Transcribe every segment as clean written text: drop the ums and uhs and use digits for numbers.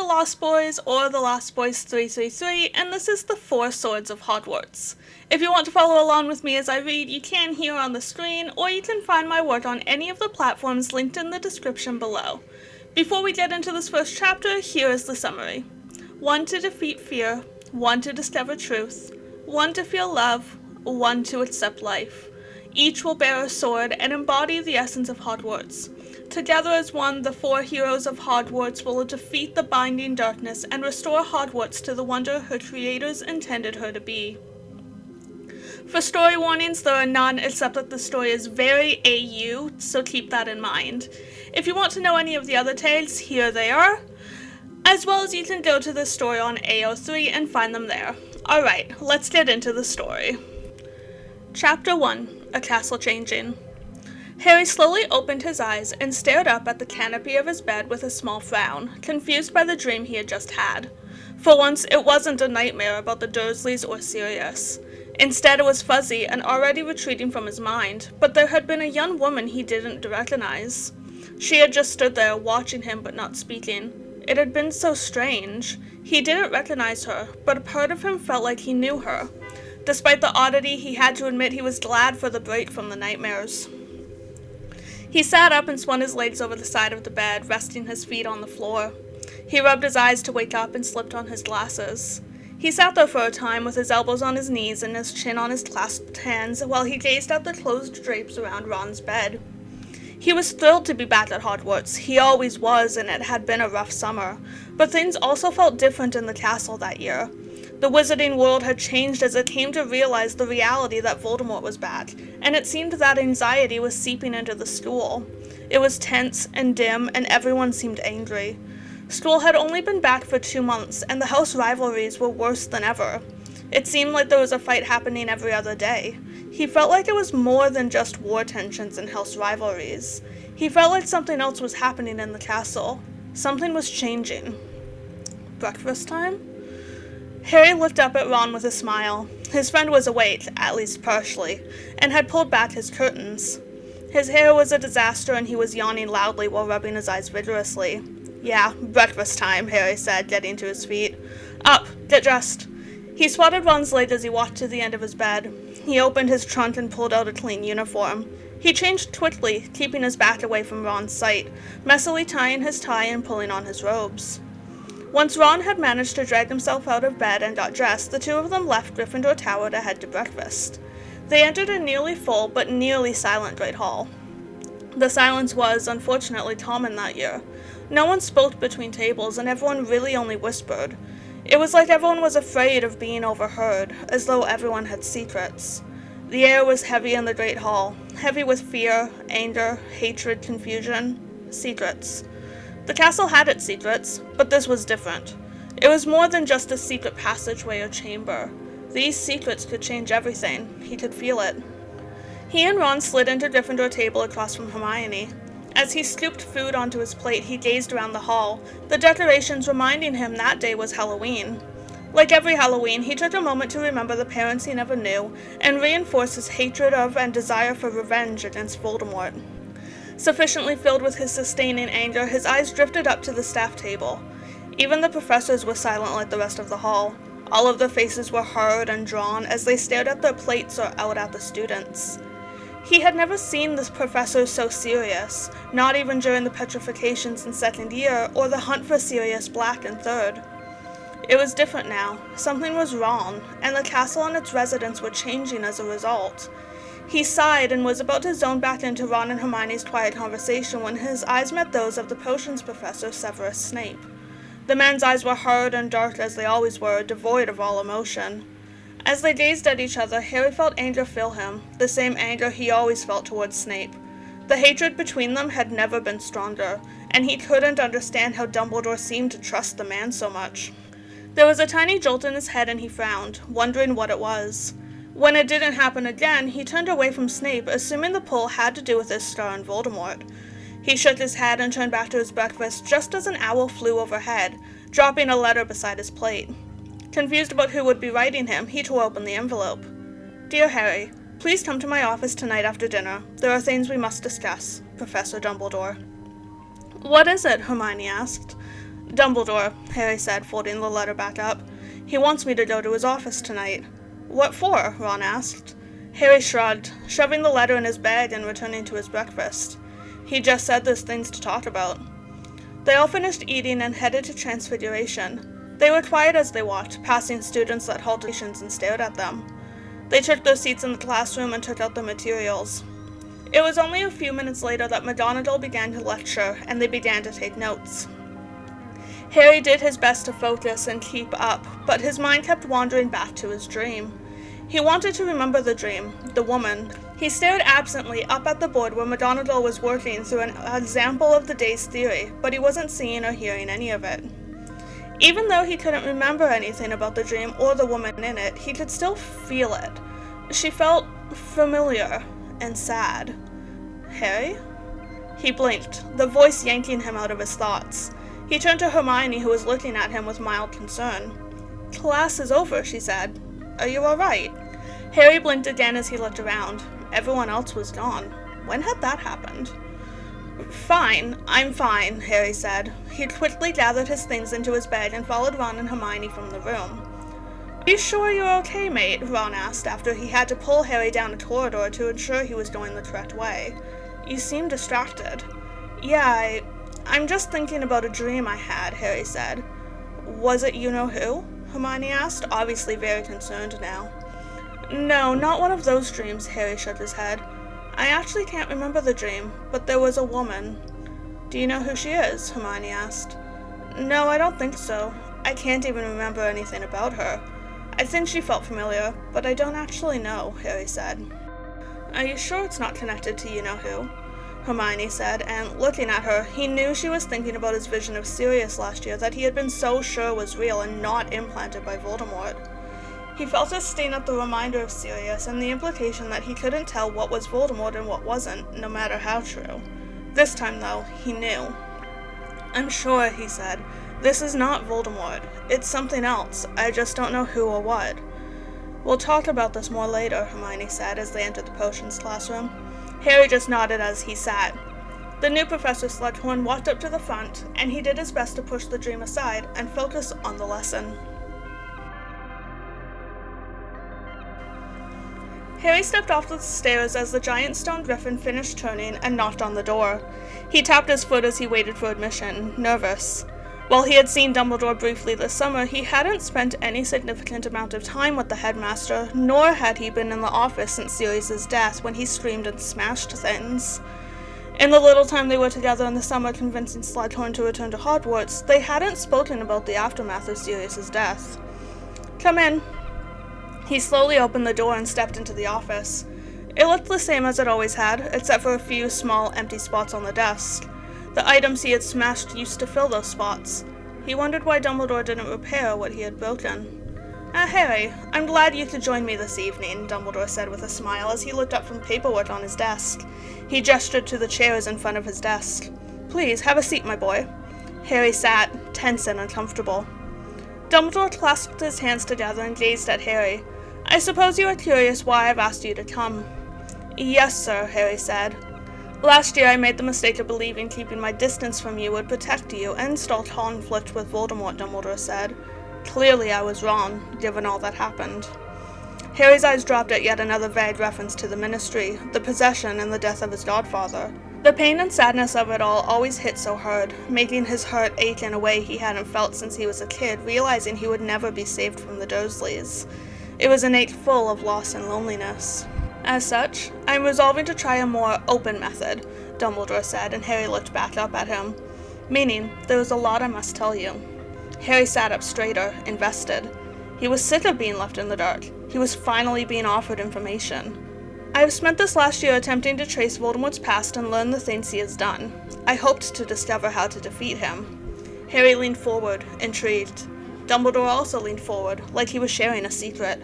Lost Boys, or The Lost Boys 333, and this is the 4 Swords of Hogwarts. If you want to follow along with me as I read, you can here on the screen, or you can find my work on any of the platforms linked in the description below. Before we get into this first chapter, here is the summary. 1 to defeat fear, 1 to discover truth, 1 to feel love, 1 to accept life. Each will bear a sword and embody the essence of Hogwarts. Together as one, the 4 heroes of Hogwarts will defeat the binding darkness and restore Hogwarts to the wonder her creators intended her to be. For story warnings, there are none except that the story is very AU, so keep that in mind. If you want to know any of the other tales, here they are, as well as you can go to the story on AO3 and find them there. Alright, let's get into the story. Chapter 1, A Castle Changing. Harry slowly opened his eyes and stared up at the canopy of his bed with a small frown, confused by the dream he had just had. For once, it wasn't a nightmare about the Dursleys or Sirius. Instead, it was fuzzy and already retreating from his mind, but there had been a young woman he didn't recognize. She had just stood there, watching him but not speaking. It had been so strange. He didn't recognize her, but a part of him felt like he knew her. Despite the oddity, he had to admit he was glad for the break from the nightmares. He sat up and spun his legs over the side of the bed, resting his feet on the floor. He rubbed his eyes to wake up and slipped on his glasses. He sat there for a time with his elbows on his knees and his chin on his clasped hands while he gazed at the closed drapes around Ron's bed. He was thrilled to be back at Hogwarts. He always was, and it had been a rough summer. But things also felt different in the castle that year. The wizarding world had changed as it came to realize the reality that Voldemort was back, and it seemed that anxiety was seeping into the school. It was tense and dim, and everyone seemed angry. School had only been back for 2 months, and the house rivalries were worse than ever. It seemed like there was a fight happening every other day. He felt like it was more than just war tensions and house rivalries. He felt like something else was happening in the castle. Something was changing. Breakfast time? Harry looked up at Ron with a smile. His friend was awake, at least partially, and had pulled back his curtains. His hair was a disaster and he was yawning loudly while rubbing his eyes vigorously. "Yeah, breakfast time," Harry said, getting to his feet. "Up, get dressed." He swatted Ron's leg as he walked to the end of his bed. He opened his trunk and pulled out a clean uniform. He changed quickly, keeping his back away from Ron's sight, messily tying his tie and pulling on his robes. Once Ron had managed to drag himself out of bed and got dressed, the two of them left Gryffindor Tower to head to breakfast. They entered a nearly full but nearly silent Great Hall. The silence was, unfortunately, common that year. No one spoke between tables, and everyone really only whispered. It was like everyone was afraid of being overheard, as though everyone had secrets. The air was heavy in the Great Hall, heavy with fear, anger, hatred, confusion, secrets. The castle had its secrets, but this was different. It was more than just a secret passageway or chamber. These secrets could change everything. He could feel it. He and Ron slid into Gryffindor table across from Hermione. As he scooped food onto his plate, he gazed around the hall, the decorations reminding him that day was Halloween. Like every Halloween, he took a moment to remember the parents he never knew, and reinforce his hatred of and desire for revenge against Voldemort. Sufficiently filled with his sustaining anger, his eyes drifted up to the staff table. Even the professors were silent like the rest of the hall. All of their faces were hard and drawn as they stared at their plates or out at the students. He had never seen the professors so serious, not even during the petrifications in second year or the hunt for Sirius Black in third. It was different now. Something was wrong, and the castle and its residents were changing as a result. He sighed and was about to zone back into Ron and Hermione's quiet conversation when his eyes met those of the potions professor Severus Snape. The man's eyes were hard and dark as they always were, devoid of all emotion. As they gazed at each other, Harry felt anger fill him, the same anger he always felt towards Snape. The hatred between them had never been stronger, and he couldn't understand how Dumbledore seemed to trust the man so much. There was a tiny jolt in his head and he frowned, wondering what it was. When it didn't happen again, he turned away from Snape, assuming the pull had to do with his star on Voldemort. He shook his head and turned back to his breakfast just as an owl flew overhead, dropping a letter beside his plate. Confused about who would be writing him, he tore open the envelope. "Dear Harry, please come to my office tonight after dinner. There are things we must discuss. Professor Dumbledore." "What is it?" Hermione asked. Dumbledore, Harry said, folding the letter back up. He wants me to go to his office tonight. What for? Ron asked. Harry shrugged, shoving the letter in his bag and returning to his breakfast. He just said there's things to talk about. They all finished eating and headed to Transfiguration. They were quiet as they walked, passing students that halted stations and stared at them. They took their seats in the classroom and took out the materials. It was only a few minutes later that McGonagall began to lecture, and they began to take notes. Harry did his best to focus and keep up, but his mind kept wandering back to his dream. He wanted to remember the dream, the woman. He stared absently up at the board where McGonagall was working through an example of the day's theory, but he wasn't seeing or hearing any of it. Even though he couldn't remember anything about the dream or the woman in it, he could still feel it. She felt familiar and sad. Harry? He blinked, the voice yanking him out of his thoughts. He turned to Hermione, who was looking at him with mild concern. Class is over, she said. Are you alright? Harry blinked again as he looked around. Everyone else was gone. When had that happened? Fine, I'm fine, Harry said. He quickly gathered his things into his bag and followed Ron and Hermione from the room. Are you sure you're okay, mate? Ron asked after he had to pull Harry down a corridor to ensure he was going the correct way. You seem distracted. Yeah, I'm just thinking about a dream I had, Harry said. Was it you-know-who? Hermione asked, obviously very concerned now. No, not one of those dreams, Harry shook his head. I actually can't remember the dream, but there was a woman. Do you know who she is? Hermione asked. No, I don't think so. I can't even remember anything about her. I think she felt familiar, but I don't actually know, Harry said. Are you sure it's not connected to you-know-who? Hermione said, and looking at her, he knew she was thinking about his vision of Sirius last year that he had been so sure was real and not implanted by Voldemort. He felt a sting at the reminder of Sirius and the implication that he couldn't tell what was Voldemort and what wasn't, no matter how true. This time, though, he knew. I'm sure, he said. This is not Voldemort. It's something else. I just don't know who or what. We'll talk about this more later, Hermione said as they entered the potions classroom. Harry just nodded as he sat. The new Professor Slughorn walked up to the front, and he did his best to push the dream aside and focus on the lesson. Harry stepped off the stairs as the giant stone griffin finished turning and knocked on the door. He tapped his foot as he waited for admission, nervous. While he had seen Dumbledore briefly this summer, he hadn't spent any significant amount of time with the headmaster, nor had he been in the office since Sirius's death when he screamed and smashed things. In the little time they were together in the summer convincing Slughorn to return to Hogwarts, they hadn't spoken about the aftermath of Sirius's death. Come in. He slowly opened the door and stepped into the office. It looked the same as it always had, except for a few small empty spots on the desk. The items he had smashed used to fill those spots. He wondered why Dumbledore didn't repair what he had broken. Harry, I'm glad you could join me this evening, Dumbledore said with a smile as he looked up from paperwork on his desk. He gestured to the chairs in front of his desk. Please, have a seat, my boy. Harry sat, tense and uncomfortable. Dumbledore clasped his hands together and gazed at Harry. I suppose you are curious why I've asked you to come. Yes, sir, Harry said. Last year I made the mistake of believing keeping my distance from you would protect you and stall conflict with Voldemort, Dumbledore said. Clearly I was wrong, given all that happened. Harry's eyes dropped at yet another vague reference to the Ministry, the possession, and the death of his godfather. The pain and sadness of it all always hit so hard, making his heart ache in a way he hadn't felt since he was a kid, realizing he would never be saved from the Dursleys. It was an ache full of loss and loneliness. As such, I'm resolving to try a more open method, Dumbledore said, and Harry looked back up at him. Meaning, there was a lot I must tell you. Harry sat up straighter, invested. He was sick of being left in the dark. He was finally being offered information. I have spent this last year attempting to trace Voldemort's past and learn the things he has done. I hoped to discover how to defeat him. Harry leaned forward, intrigued. Dumbledore also leaned forward, like he was sharing a secret.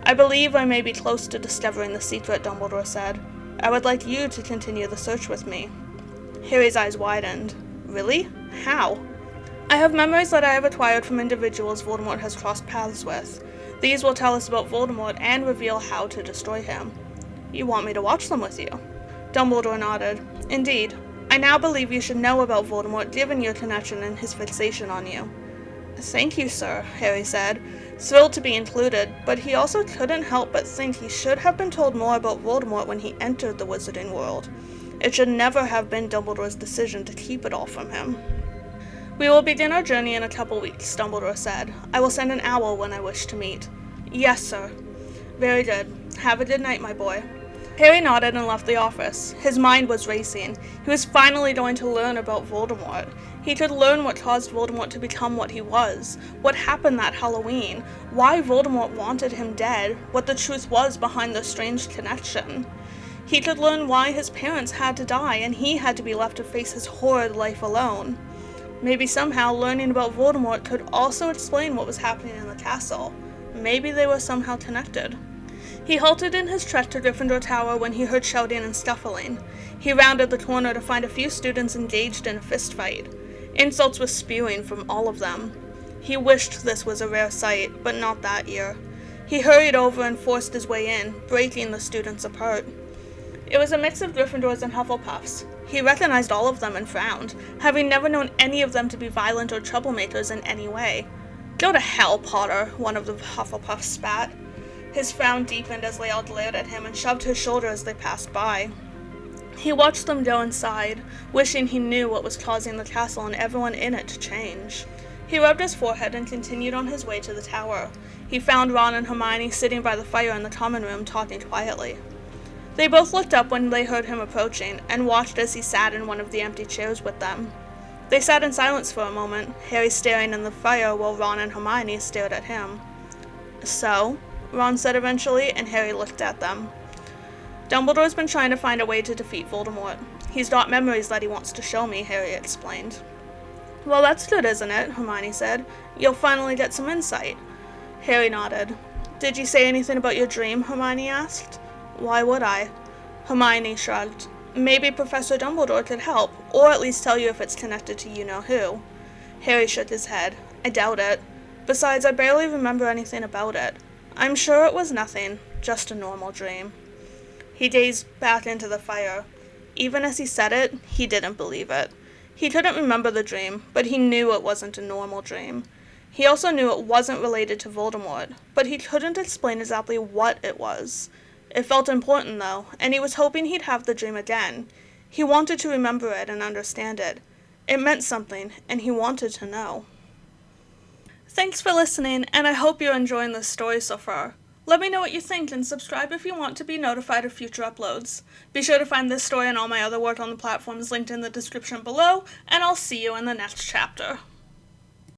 I believe I may be close to discovering the secret, Dumbledore said. I would like you to continue the search with me. Harry's eyes widened. Really? How? I have memories that I have acquired from individuals Voldemort has crossed paths with. These will tell us about Voldemort and reveal how to destroy him. You want me to watch them with you? Dumbledore nodded. Indeed. I now believe you should know about Voldemort given your connection and his fixation on you." "Thank you, sir," Harry said, thrilled to be included, but he also couldn't help but think he should have been told more about Voldemort when he entered the wizarding world. It should never have been Dumbledore's decision to keep it all from him. "We will begin our journey in a couple weeks," Dumbledore said. "I will send an owl when I wish to meet." "Yes, sir." "Very good. Have a good night, my boy." Harry nodded and left the office. His mind was racing. He was finally going to learn about Voldemort. He could learn what caused Voldemort to become what he was, what happened that Halloween, why Voldemort wanted him dead, what the truth was behind the strange connection. He could learn why his parents had to die and he had to be left to face his horrid life alone. Maybe somehow learning about Voldemort could also explain what was happening in the castle. Maybe they were somehow connected. He halted in his trek to Gryffindor Tower when he heard shouting and scuffling. He rounded the corner to find a few students engaged in a fistfight. Insults were spewing from all of them. He wished this was a rare sight, but not that year. He hurried over and forced his way in, breaking the students apart. It was a mix of Gryffindors and Hufflepuffs. He recognized all of them and frowned, having never known any of them to be violent or troublemakers in any way. "Go to hell, Potter," one of the Hufflepuffs spat. His frown deepened as they all glared at him and shoved his shoulder as they passed by. He watched them go and sighed, wishing he knew what was causing the castle and everyone in it to change. He rubbed his forehead and continued on his way to the tower. He found Ron and Hermione sitting by the fire in the common room talking quietly. They both looked up when they heard him approaching, and watched as he sat in one of the empty chairs with them. They sat in silence for a moment, Harry staring in the fire while Ron and Hermione stared at him. "So?" Ron said eventually, and Harry looked at them. "Dumbledore's been trying to find a way to defeat Voldemort. He's got memories that he wants to show me," Harry explained. "Well, that's good, isn't it?" Hermione said. "You'll finally get some insight." Harry nodded. "Did you say anything about your dream?" Hermione asked. "Why would I?" Hermione shrugged. "Maybe Professor Dumbledore could help, or at least tell you if it's connected to you-know-who." Harry shook his head. "I doubt it. Besides, I barely remember anything about it. I'm sure it was nothing, just a normal dream." He gazed back into the fire. Even as he said it, he didn't believe it. He couldn't remember the dream, but he knew it wasn't a normal dream. He also knew it wasn't related to Voldemort, but he couldn't explain exactly what it was. It felt important, though, and he was hoping he'd have the dream again. He wanted to remember it and understand it. It meant something, and he wanted to know. Thanks for listening, and I hope you're enjoying this story so far. Let me know what you think and subscribe if you want to be notified of future uploads. Be sure to find this story and all my other work on the platforms linked in the description below, and I'll see you in the next chapter.